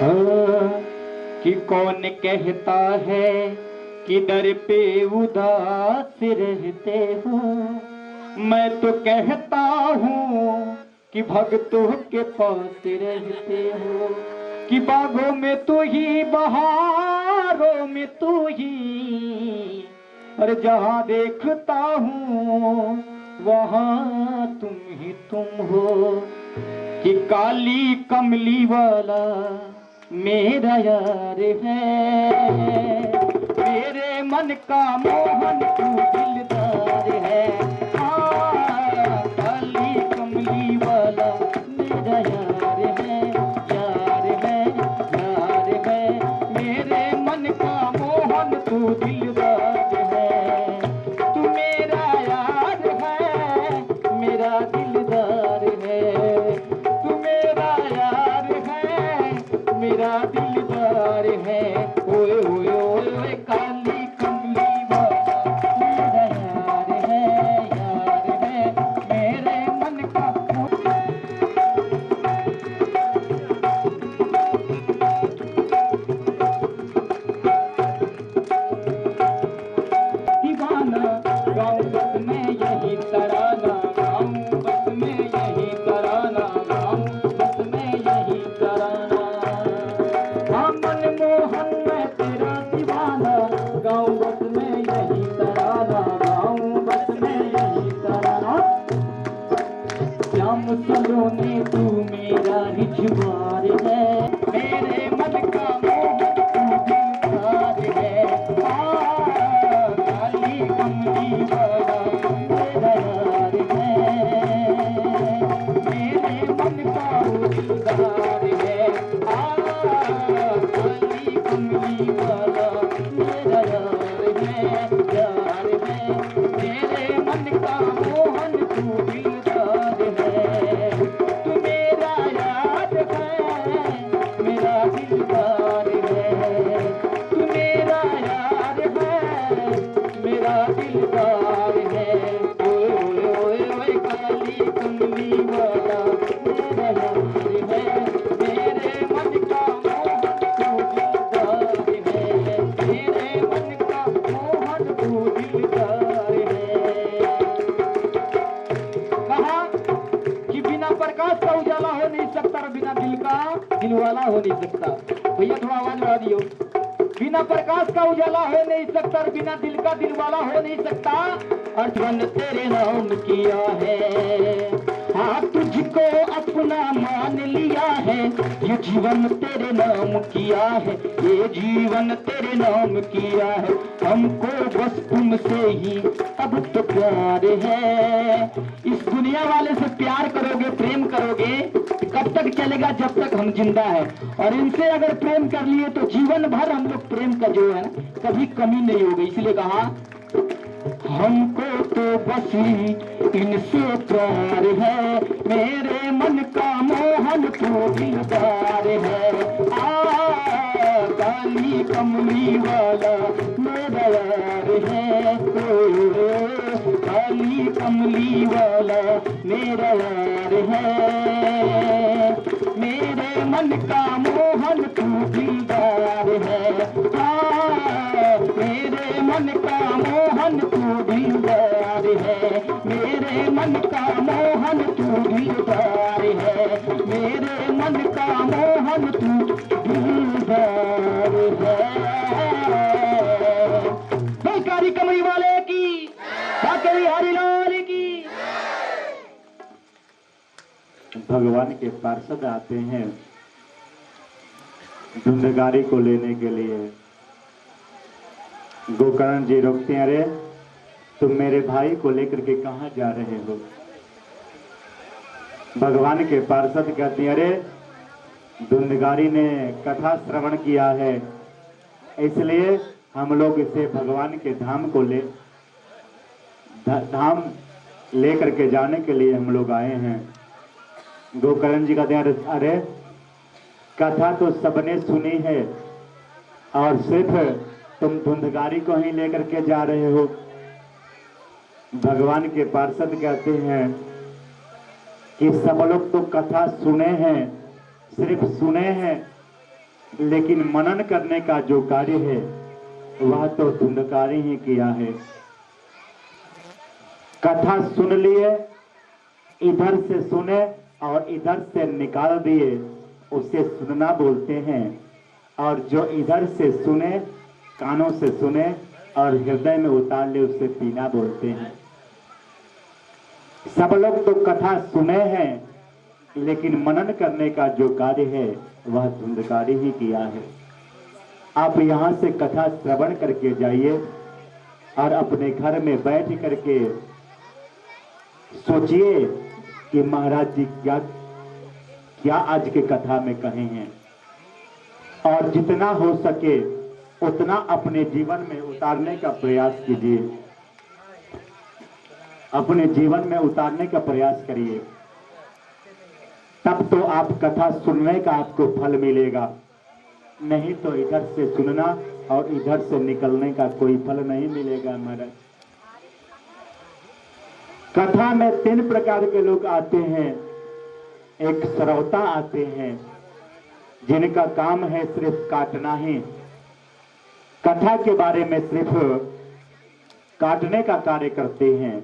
हाँ, कि कौन कहता है कि दर पे उदास रहते हो। मैं तो कहता हूँ कि भक्तों के पास रहते हो। कि बागों में तू ही, बहारों में तू ही, और जहाँ देखता हूँ वहाँ तुम हो। कि काली कमली वाला मेरा यार है, मेरे मन का मोहन तू दिलदार है। हाँ, काली कमली वाला मेरा यार है, यार है, यार है। मेरे मन का मोहन तू दिलदार है। तू मेरा यार है, मेरा दिलदार है। तू मेरा यार है, मेरा दिलदार है। ओए ओए ओए ओए काली कमली वाला मेरा यार है, यार है। मेरे मन का दीवाना, गाँव बस में यही तराना, गाँव बस में यही तराना, गाँव बस में यही तराना। हाँ, मनमोहन मैं तेरा दीवाना, गाँव बस में यही तराना, गाँव बस में यही तराना। श्याम सलोने तू मेरा रिझवार है, मेरे मन का मोहन तू दिलदार है। काली कमली वाला मेरा यार है, मेरे मन का दिलदार है। काली कमली वाला मेरा यार है, यार है। मेरे मन का मोहन तू दिलदार है। तू मेरा यार है, मेरा दिलदार है। तू मेरा यार है, मेरा दिलदार है। ओए ओए ओए ओए काली कमली वाला मेरा यार है, मेरे मन का मोहन तू दिलदार है। मेरे मन का मोहन तू दिलदार है। कहा कि बिना प्रकाश का उजाला हो नहीं सकता और बिना दिल का दिलवाला हो नहीं सकता। भैया थोड़ा आवाज बढ़ा दियो। बिना प्रकाश का उजाला हो नहीं सकता और बिना दिल का दिलवाला हो नहीं सकता। और जीवन तेरे नाम किया है, हाँ तुझको अपना मान लिया है। ये जीवन तेरे नाम किया है, ये जीवन तेरे नाम किया है। हमको बस तुमसे ही अब तो प्यार है। इस दुनिया वाले से प्यार करोगे, प्रेम करोगे तो कब तक चलेगा? जब तक हम जिंदा है। और इनसे अगर प्रेम कर लिए तो जीवन भर हम लोग प्रेम का जो है ना कभी कमी नहीं होगी। इसलिए कहा हमको तो बस इनसे प्यार है, मेरे मन का मोहन तू दिलदार है। काली कमली वाला मेरा यार है, काली कमली वाला मेरा यार है। मेरे मन का मोहन तू दिलदार है। मेरे मन का मोहन तू दिलदार है। मेरे मन का मोहन तू दिलदार है। मेरे मन का मोहन तू दिलदार है। काली कमली वाले की, बाके बिहारी लाल की। भगवान के पार्षद आते हैं धुंधगारी को लेने के लिए। गोकर्ण जी रोकते हैं, अरे तुम मेरे भाई को लेकर के कहाँ जा रहे हो? भगवान के पार्षद कहते हैं, अरे धुंधगारी ने कथा श्रवण किया है, इसलिए हम लोग इसे भगवान के धाम को धाम लेकर के जाने के लिए हम लोग आए हैं। गोकर्ण जी कहते हैं, अरे कथा तो सबने सुनी है और सिर्फ तुम धुंधगारी को ही लेकर के जा रहे हो। भगवान के पार्षद कहते हैं कि सब लोग तो कथा सुने हैं, सिर्फ सुने हैं, लेकिन मनन करने का जो कार्य है वह तो धुंधकार ही किया है। कथा सुन लिए, इधर से सुने और इधर से निकाल दिए, उसे सुनना बोलते हैं। और जो इधर से सुने, कानों से सुने और हृदय में उतार ले, उसे पीना बोलते हैं। सब लोग तो कथा सुने हैं, लेकिन मनन करने का जो कार्य है वह धुंधकारी ही किया है। आप यहाँ से कथा श्रवण करके जाइए और अपने घर में बैठ करके सोचिए कि महाराज जी क्या क्या आज के कथा में कहे हैं, और जितना हो सके उतना अपने जीवन में उतारने का प्रयास कीजिए, अपने जीवन में उतारने का प्रयास करिए। तब तो आप कथा सुनने का आपको फल मिलेगा, नहीं तो इधर से सुनना और इधर से निकलने का कोई फल नहीं मिलेगा। महाराज, कथा में 3 प्रकार के लोग आते हैं। एक श्रोता आते हैं, जिनका काम है सिर्फ काटना ही, कथा के बारे में सिर्फ काटने का कार्य करते हैं।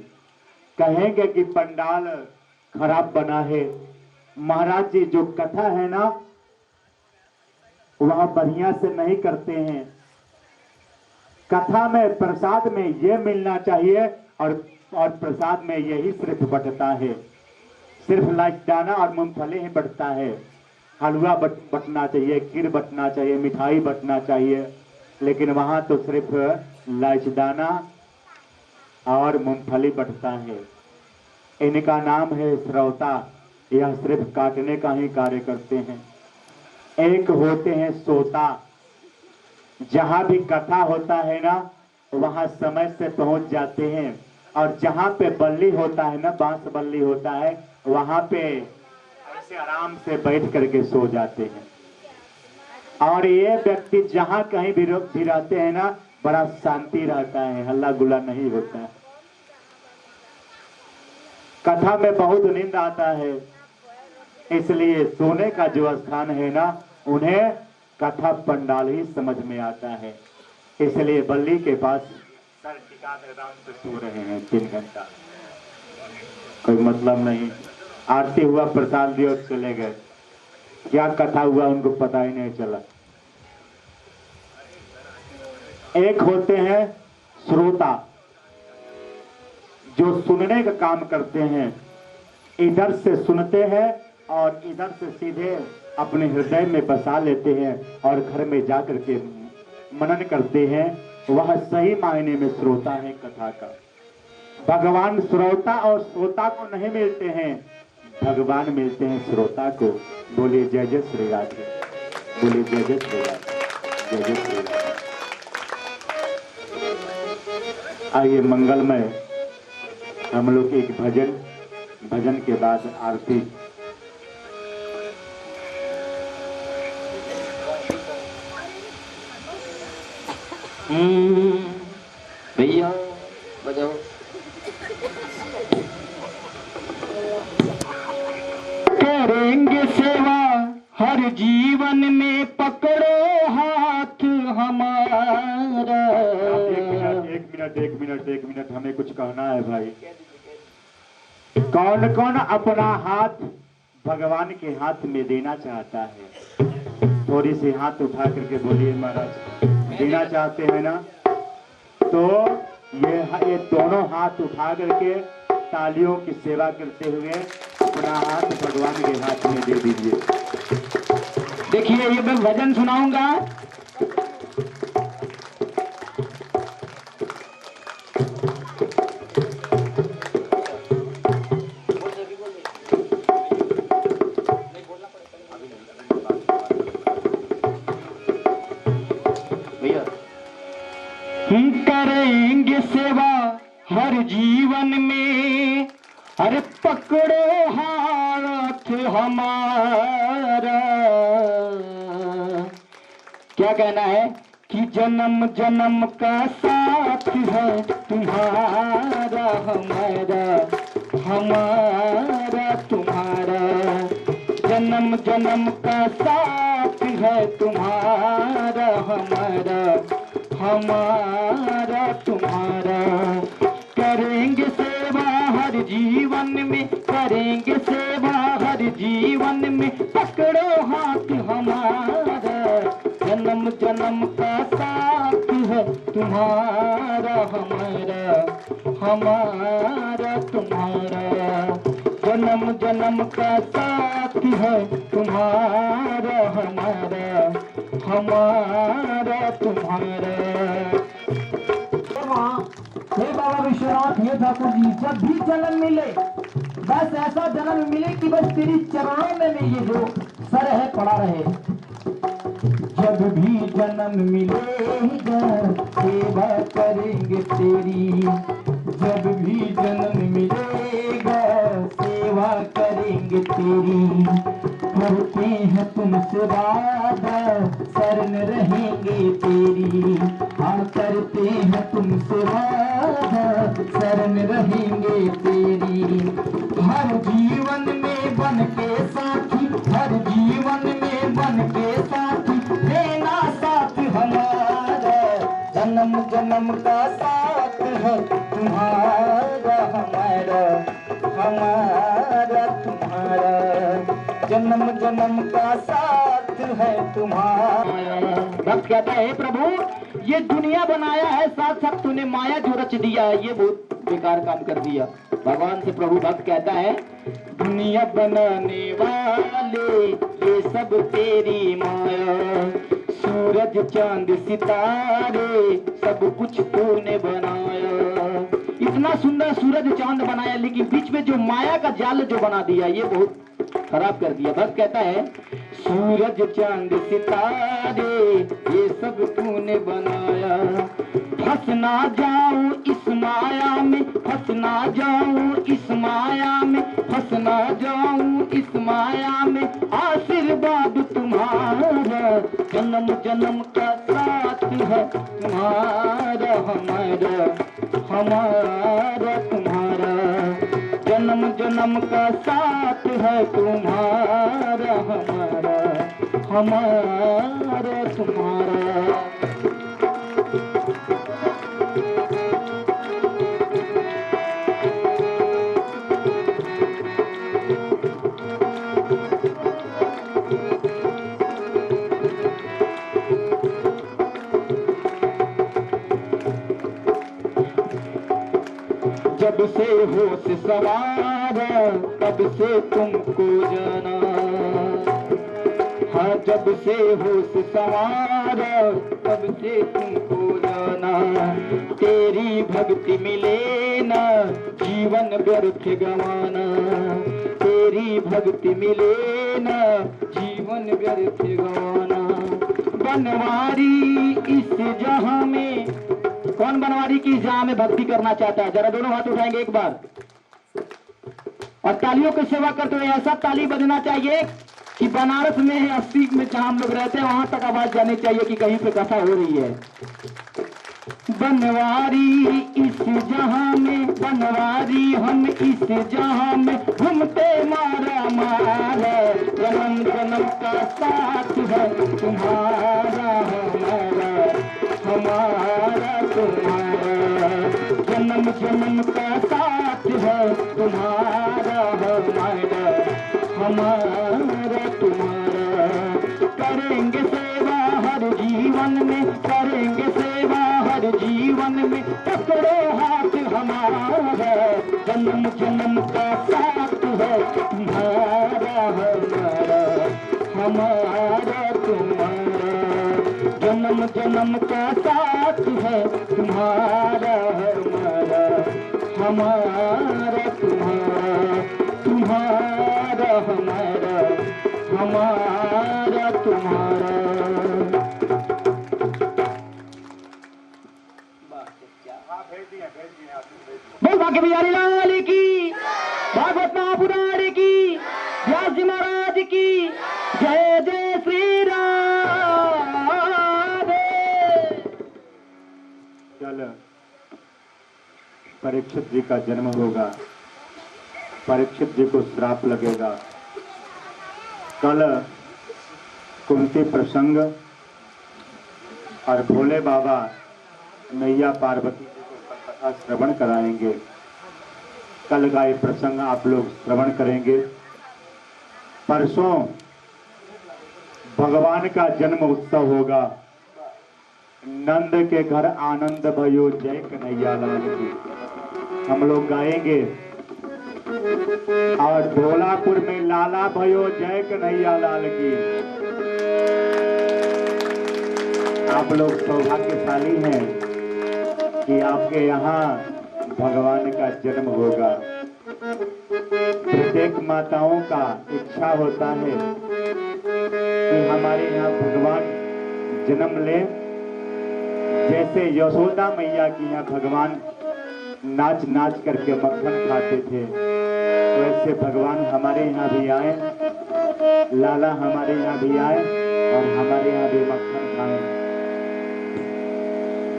कहेंगे कि पंडाल खराब बना है, महाराज जी जो कथा है ना वह बढ़िया से नहीं करते हैं। कथा में प्रसाद में ये मिलना चाहिए और प्रसाद में यही सिर्फ बंटता है, सिर्फ लाइदाना और मूंगफली ही बंटता है। हलवा बंटना चाहिए, खीर बंटना चाहिए, मिठाई बंटना चाहिए, लेकिन वहां तो सिर्फ लाइदाना और मूंगफली बंटता है। इनका नाम है श्रोता, यह सिर्फ काटने का ही कार्य करते हैं। एक होते हैं सोता, जहां भी कथा होता है ना वहां समय से पहुंच जाते हैं, और जहां पे बल्ली होता है ना, बांस बल्ली होता है, वहां पे ऐसे आराम से बैठ करके सो जाते हैं। और ये व्यक्ति जहां कहीं भी रहते हैं ना, बड़ा शांति रहता है, हल्ला गुल्ला नहीं होता है। कथा में बहुत नींद आता है, इसलिए सोने का जो स्थान है ना, उन्हें कथा पंडाल ही समझ में आता है। इसलिए बल्ली के पास सर टिका कर आराम से सो रहे हैं 3 घंटा, कोई मतलब नहीं। आरती हुआ, प्रसाद दिया, चले गए, क्या कथा हुआ उनको पता ही नहीं चला। एक होते हैं श्रोता, जो सुनने का काम करते हैं, इधर से सुनते हैं और इधर से सीधे अपने हृदय में बसा लेते हैं और घर में जाकर के मनन करते हैं। वह सही मायने में श्रोता है कथा का। भगवान श्रोता और श्रोता को नहीं मिलते हैं, भगवान मिलते हैं श्रोता को। बोलिए जय जय श्री राधे, बोलिए जय जय श्री राधे, जय जय श्री राधे। आइए मंगलमय हम लोग एक भजन के बाद आरती। भैया बजाओ। करेंगे सेवा हर जीवन में, पकड़ो हाथ हमारा। एक मिनट हमें कुछ कहना है भाई। कौन कौन अपना हाथ भगवान के हाथ में देना चाहता है? थोड़ी सी हाथ उठा करके बोलिए महाराज, देना चाहते हैं ना? तो ये दोनों हाथ उठा करके तालियों की सेवा करते हुए अपना हाथ भगवान के हाथ में दे दीजिए। देखिए ये मैं भजन सुनाऊंगा, करेंगे सेवा हर जीवन में, अरे पकड़ो हाथ हमारा। क्या कहना है कि जन्म जन्म का साथ है तुम्हारा हमारा, हमारा तुम्हारा। जन्म जन्म जन्म का साथ है तुम्हारा हमारा, हमारा तुम्हारा। करेंगे सेवा हर जीवन में, करेंगे सेवा हर जीवन में, पकड़ो हाथ हमारा। जन्म जन्म का साथ है तुम्हारा हमारा, हमारा तुम्हारा। जन्म जन्म का साथ है तुम्हारा हमारा, हमारा तुम्हारा। हे बाबा विश्वनाथ, हे ठाकुर जी, जब भी जन्म मिले बस ऐसा जन्म मिले कि बस तेरी चरणों में ये जो सर है पड़ा रहे। जब भी जन्म मिलेगा सेवा करेंगे तेरी, जब भी जन्म मिलेगा सेवा करेंगे तेरी। करते हैं तुमसे वादा शरण रहेंगे तेरी, हाँ करते हैं तुमसे वादा शरण रहेंगे तेरी। हर जीवन में बन के साथी, हर जीवन में बन के साथी, देना साथ हमारा। जन्म जन्म का साथ है तुम्हारा हमारा, हमारा तुम्हारा। जन्म जन्म का साथ है तुम्हारा। भक्त कहता है प्रभु ये दुनिया बनाया है, साथ साथ तूने माया जो रच दिया है ये बहुत बेकार काम कर दिया। भगवान से प्रभु भक्त कहता है दुनिया बनाने वाले ये सब तेरी माया, सूरज चांद सितारे सब कुछ तूने बनाया। इतना सुंदर सूरज चांद बनाया लेकिन बीच में जो माया का जाल जो बना दिया ये बहुत खराब कर दिया। भक्त कहता है सूरज चांद सितारे ये सब तूने बनाया, फंस ना जाऊं इस माया में, फंस ना जाऊं इस माया में, फंस ना जाऊं इस माया में, आशीर्वाद तुम्हारा। जन्म जन्म का साथ है तुम्हारा हमारा, हमारा तुम्हारा। जन्म जन्म का साथ है तुम्हारा हमारा, हमारा तुम्हारा। जब से होश सवारा तब से तुमको जाना, हाँ जब से होश सवारा तब से तुमको जाना। तेरी भक्ति मिले ना जीवन व्यर्थ गवाना, तेरी भक्ति मिले ना जीवन व्यर्थ गवाना। बनवारी इस जहां में, कौन बनवारी की जहां में भक्ति करना चाहता है? जरा दोनों हाथ उठाएंगे एक बार और तालियों की सेवा करते हुए ऐसा ताली बजना चाहिए कि बनारस में 80 में जहां हम लोग रहते हैं वहां तक आवाज जानी चाहिए कि कहीं पे कथा हो रही है। बनवारी इस जहां में, बनवारी हम इस जहां में, घूमते मारा मारा। जन्म जन्म का साथ है तुम्हारा हमारा, हमारा तुम्हारा। जन्म जन्म का साथ है तुम्हारा हमारा, हमारा तुम्हारा। करेंगे सेवा हर जीवन में, करेंगे सेवा हर जीवन में, पकड़ो हाथ हमारा। जन्म जन्म का साथ है तुम्हारा हमारा, हमारा तुम्हारा। जन्म जन्म का साथ है तुम्हारा हमारा, हमारा तुम्हारा। तुम्हारा हमारा, हमारा तुम्हारा। बोल भाग्य बिहारी लाल की, भागवत महापुराण की, व्यास जी महाराज की जय। जय श्री राम। कल परीक्षित जी का जन्म होगा, परीक्षित जी को श्राप लगेगा। कल कुंती प्रसंग और भोले बाबा मैया पार्वती जी को कथा श्रवण कराएंगे। कल का ये प्रसंग आप लोग श्रवण करेंगे। परसों भगवान का जन्म उत्सव होगा। नंद के घर आनंद भयो जय कन्हैया लाल की हम लोग गाएंगे। और ढोलापुर में लाला भयो जय कन्हैया लाल की। आप लोग सौभाग्यशाली हैं कि आपके यहाँ भगवान का जन्म होगा। प्रत्येक माताओं का इच्छा होता है कि हमारे यहाँ भगवान जन्म ले। जैसे यशोदा मैया की यहाँ भगवान नाच नाच करके मक्खन खाते थे, वैसे भगवान हमारे यहाँ भी आए, लाला हमारे यहाँ भी आए और हमारे यहाँ भी मक्खन खाएं।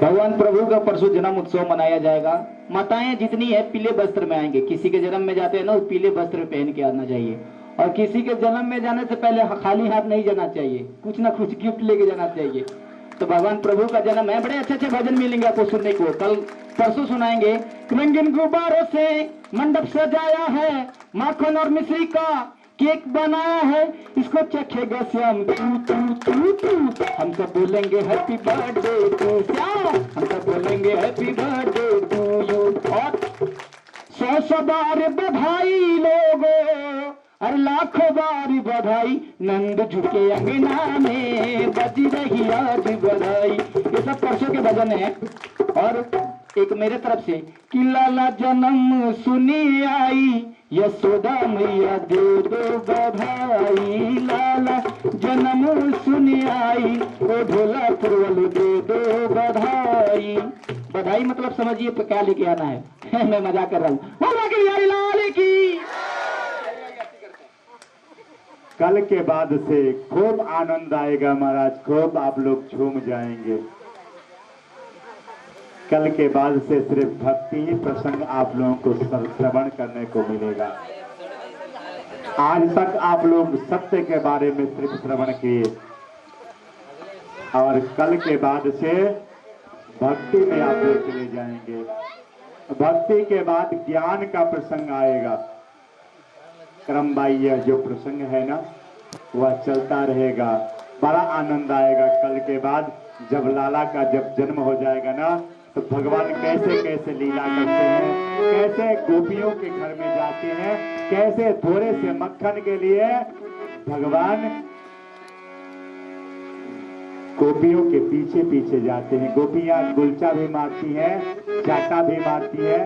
भगवान प्रभु का परसों जन्म उत्सव मनाया जाएगा। माताएं जितनी है पीले वस्त्र में आएंगे। किसी के जन्म में जाते हैं ना, पीले वस्त्र पहन के आना चाहिए। और किसी के जन्म में जाने से पहले खाली हाथ नहीं जाना चाहिए, कुछ ना कुछ गिफ्ट लेके जाना चाहिए। तो भगवान प्रभु का जन्म है। बड़े अच्छे अच्छे भजन मिलेंगे आपको सुनने को। कल परसों सुनाएंगे। रंगीन गुब्बारों से मंडप सजाया है, माखन और मिश्री का केक बनाया है, इसको चखेगा श्याम तू तू तू तू। हम सब बोलेंगे हैप्पी बर्थडे टू श्याम, हम सब बोलेंगे हैप्पी बर्थडे टू यू। और 100 बार बधाई लोगों, अरे लाखों बार बधाई, नंद झुके अंगना में बजी रही आज बधाई। ये सब परसों के भजन है। और एक मेरे तरफ से कि लाला जन्म सुनी आई, यशोदा मैया दे दो बधाई। लाला जन्म सुनी आई, ओ ढोलापुर वाले दे दो बधाई। बधाई मतलब समझिए क्या लेके आना है। मैं मजाक कर रहा हूँ। लाल की कल के बाद से खूब आनंद आएगा महाराज, खूब आप लोग झूम जाएंगे। कल के बाद से सिर्फ भक्ति ही प्रसंग आप लोगों को श्रवण करने को मिलेगा। आज तक आप लोग सत्य के बारे में सिर्फ श्रवण किए और कल के बाद से भक्ति में आप लोग चले जाएंगे। भक्ति के बाद ज्ञान का प्रसंग आएगा। क्रमबाई यह जो प्रसंग है ना, वह चलता रहेगा। बड़ा आनंद आएगा। कल के बाद जब लाला का जब जन्म हो जाएगा ना, तो भगवान कैसे कैसे लीला करते हैं, कैसे गोपियों के घर में जाते हैं, कैसे थोड़े से मक्खन के लिए भगवान गोपियों के पीछे पीछे जाते हैं। गोपियां गुलचा भी मारती हैं, चाटा भी मारती है,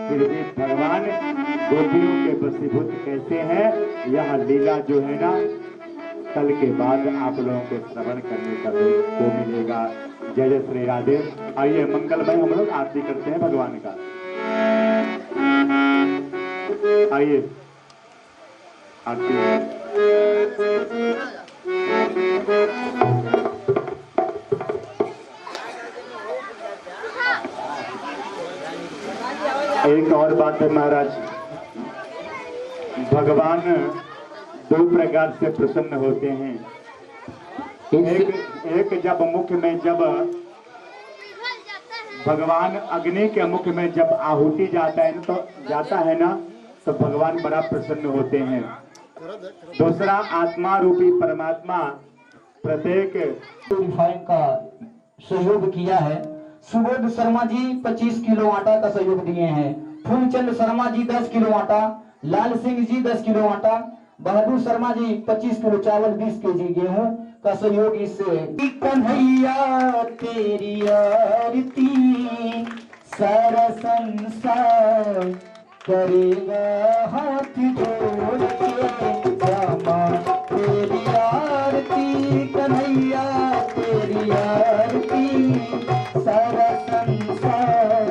फिर भी भगवान गोपियों के वशीभूत कैसे हैं, यह लीला जो है ना, कल के बाद आप लोगों को श्रवण करने को मिलेगा। जय जय श्री राधे। आइए मंगलमय हम लोग आरती करते हैं भगवान का। आइए आरती। एक और बात है महाराज, भगवान 2 प्रकार से प्रसन्न होते हैं। एक जब मुख में, जब भगवान अग्नि के मुख में जब आहुति जाता है ना, तो भगवान बड़ा प्रसन्न होते हैं। दूसरा आत्मा रूपी परमात्मा प्रत्येक का सहयोग किया है। सुबोध शर्मा जी 25 किलो आटा का सहयोग दिए हैं। फूलचंद शर्मा जी 10 किलो आटा, लाल सिंह जी 10 किलो आटा, बहादुर शर्मा जी 25 किलो चावल, 20 केजी गेहूं का सहयोग इससे। कन्हैया तेरी आरती सारा संसार करेगा हाथ जोड़ के। रामा तेरी आरती, कन्हैया तेरी आरती सारा संसार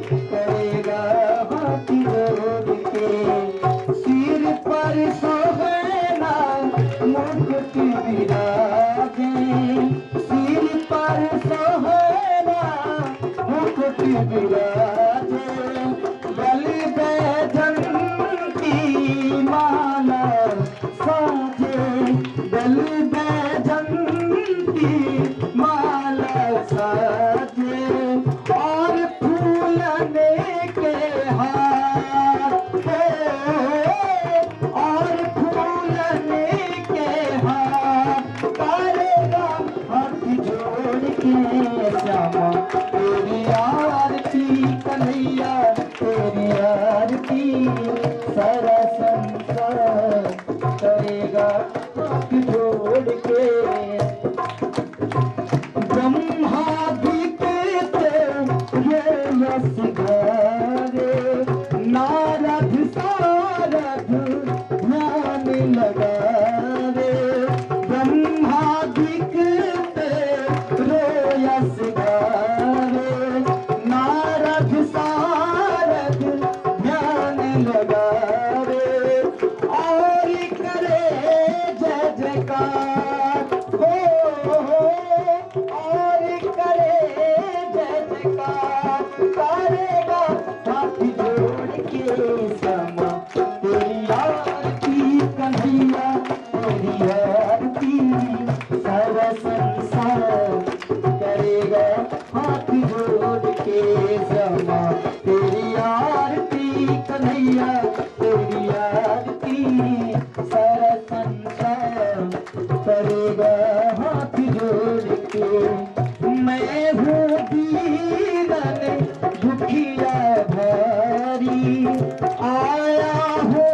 करेगा हाथ जोड़ के। सिर पर सोहना मुकुट विराजे, सिर पर सोहना मुकुट विराजे, बलि बैजंती माला सा साधिक रोयस गावे नारद सारद ध्यान लगावे और करे जय जयकार और करे जय जयकार करेगा हाथ जोड़ के समा तेरी आरती कन्हैया तेरी आरती सारा संसार करेगा हाथ जोड़ के समा तेरी आरती कन्हैया तेरी आरती सारा संसार करेगा हाथ जोड़ के मैं हूँ दीनन दुखिया भारी आया हो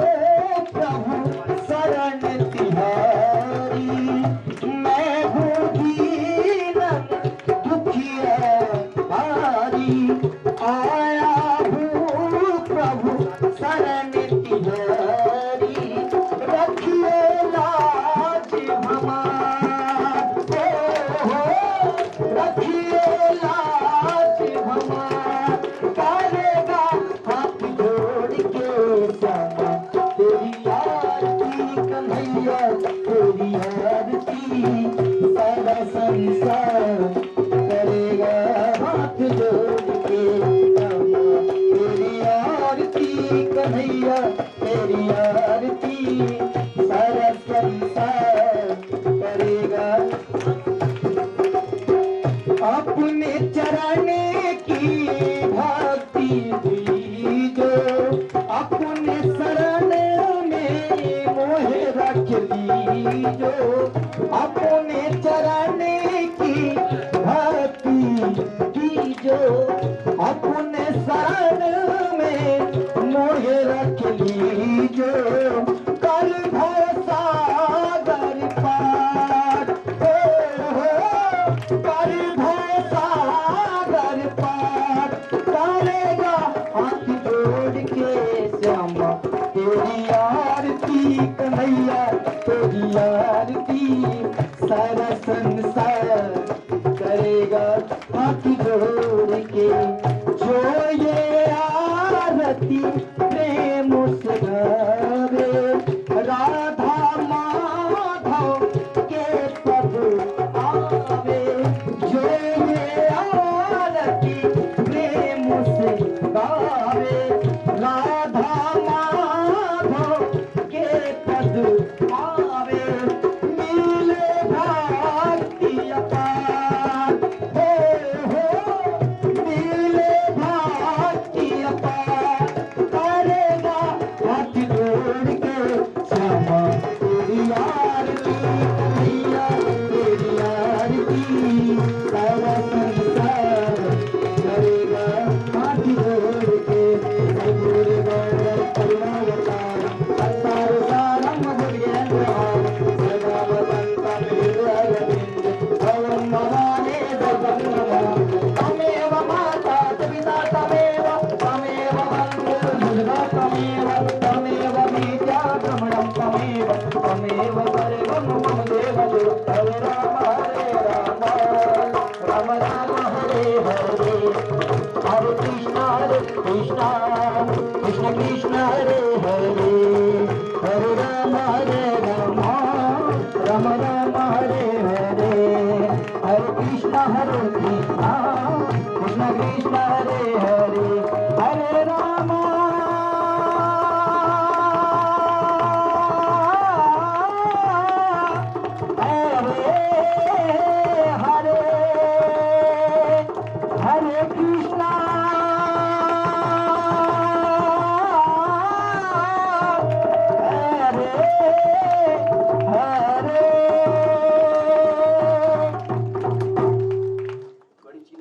प्रभु शरण तिहारी मैं हूँ दीनन दुखिया भारी आया हूँ प्रभु शरण तिहारी रखिए लाज हमार रखिए लाज हमार करेगा हाथ जोड़ के समा तेरी आरती कन्हैया तेरी आरती सारा संसार करेगा हाथ जोड़ के समा तेरी आरती कन्हैया तेरी आरती सारा संसार करेगा अपने चरण की भक्ति दीजो अपने शरण में मोहे रख लीजो अपने चरण की भक्ति दीजो अपने शरण में मोहे रख लीजो कल भर सागर पार कल भर सागर पार करेगा हाथ जोड़ के श्यामा तेरी आरती कन्हैया तेरी आरती सारा संसार करेगा हाथ जोड़ के जो ये आरती प्रेम से गावे राधा माधव के पद आवे जो ये आरती प्रेम से गावे राधा माधव के पद आवे मिले भक्ति अपार मिले भक्ति अपार करेगा हाथ जोड़ के श्यामा तेरी आरती कन्हैया तेरी आरती सारा संसार करेगा हाथ जोड़ के गुरु गौरव करुणावतार संसार सारम गुरुयेन्द्रहार सदा वसंतम हृदयविंद भवं भवाने दर्शं नमः तमेव माता पिता तमेव वन्दे दुर्गा तमेव विद्या भ्रमणं तमेव सर्वं मम देवतो हरे राम राम राम हरे हरे हरे कृष्ण कृष्ण कृष्ण हरे हरे राम राम राम हरे हरे हरे कृष्ण कृष्ण कृष्ण हरे हरे हरे राम हरे हरे कृष्ण